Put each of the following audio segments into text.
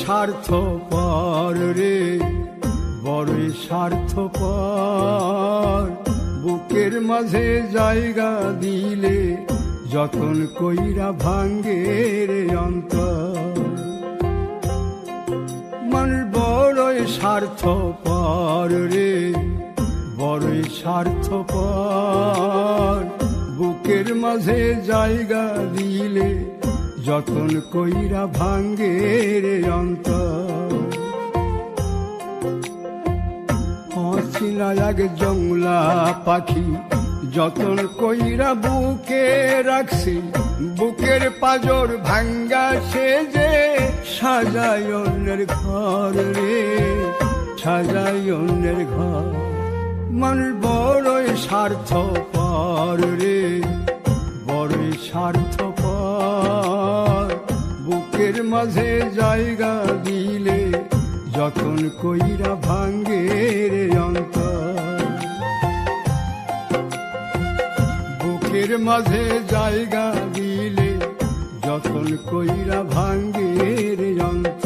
স্বার্থপর রে, বড়ই স্বার্থপর। বুকের মাঝে জায়গা দিলে যতন কইরা ভাঙ্গে রে অন্তর। মানুষ বড়ই স্বার্থপর রে, বড়ই স্বার্থপর। বুকের মাঝে জায়গা দিলে যতন কইরা ভাঙ্গে রে অন্তর। অচিনা এক জংলা পাখি যতন কইরা বুকে রাখছি, বুকের পাজর ভাঙ্গা সে যে সাজায় অন্যের ঘর রে, সাজায় অন্যের ঘর। মানুষ বড়ই স্বার্থপর রে, বড়ই স্বার্থপর। বুকের মাঝে জায়গা দিলে যতন কইরা ভাঙ্গে রে অন্তর। বুকের মাঝে জায়গা দিলে যতন কইরা ভাঙ্গে রে অন্তর।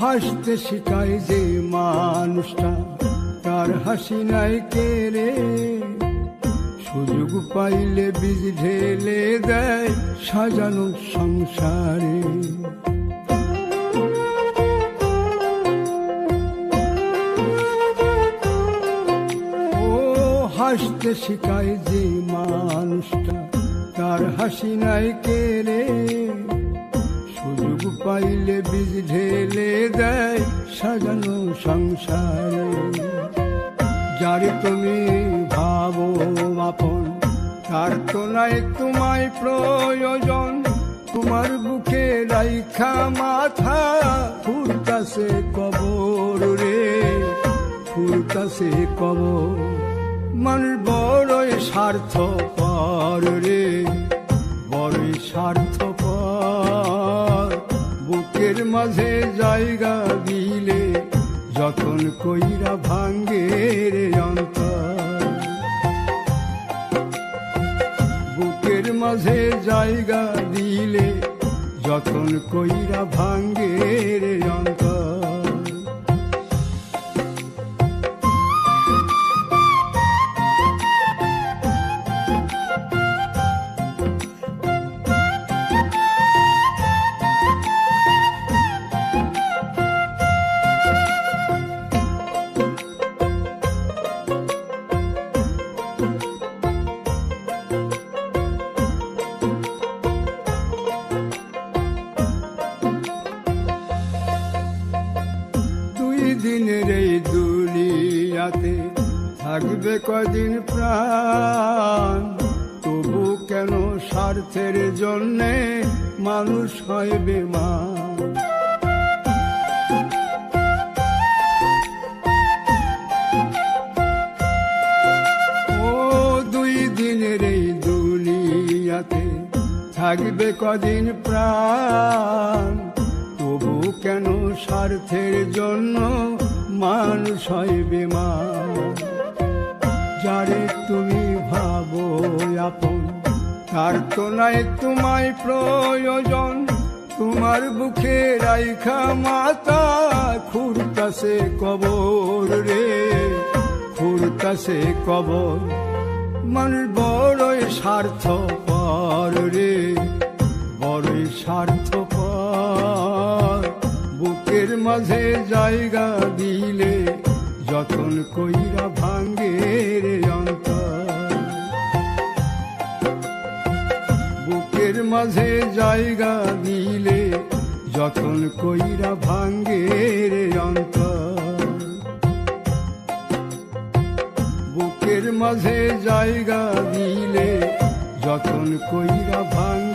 হাসতে শিখায় যে মানুষটা, তার হাসি নাই কেড়ে। সুযোগ পাইলে বীজ ঢেলে দেয় সাজানো সংসারে। ও হাসতে শিখায় যে মানুষটা, তার হাসি নাই কেড়ে। সুযোগ পাইলে বীজ ঢেলে দেয় সাজানো সংসারে। যারে তুমি ভাবো আপন, তার তো নাই তোমায় প্রয়োজন। তোমার বুকে রাইখা মাথা ফুরতাছে কবর রে, ফুরতাছে কবর। মানুষ বড়ই স্বার্থপর রে, বড়ই স্বার্থপর। বুকের মাঝে জায়গা দিলে যতন কইরা ভাঙ্গে রে অন্তর। বুকের মাঝে জায়গা দিলে যতন কইরা ভাঙ্গে রে অন্তর। দিনের এই দুনিয়াতে থাকবে কদিন প্রাণ, তবু কেন স্বার্থের জন্যে মানুষ হয় বেমান। ও দুই দিনের এই দুনিয়াতে থাকবে কদিন প্রাণ, তবু কেন স্বার্থের জন্য মানুষ হয় বেমান। যারে তুমি ভাবো আপন, তার তো নাই তোমায় প্রয়োজন। তোমার বুকে রাইখা মাথা খুঁড়তাছে কবর রে, খুঁড়তাছে কবর। মানুষ বড়ই স্বার্থপর রে, বড়ই স্বার্থপর। বুকের মাঝে জায়গা দিলে যতন কইরা ভাঙ্গে রে অন্তর। বুকের মাঝে জায়গা দিলে যতন কইরা ভাঙ্গে রে অন্তর। বুকের মাঝে জায়গা দিলে যতন কইরা ভাঙ্গে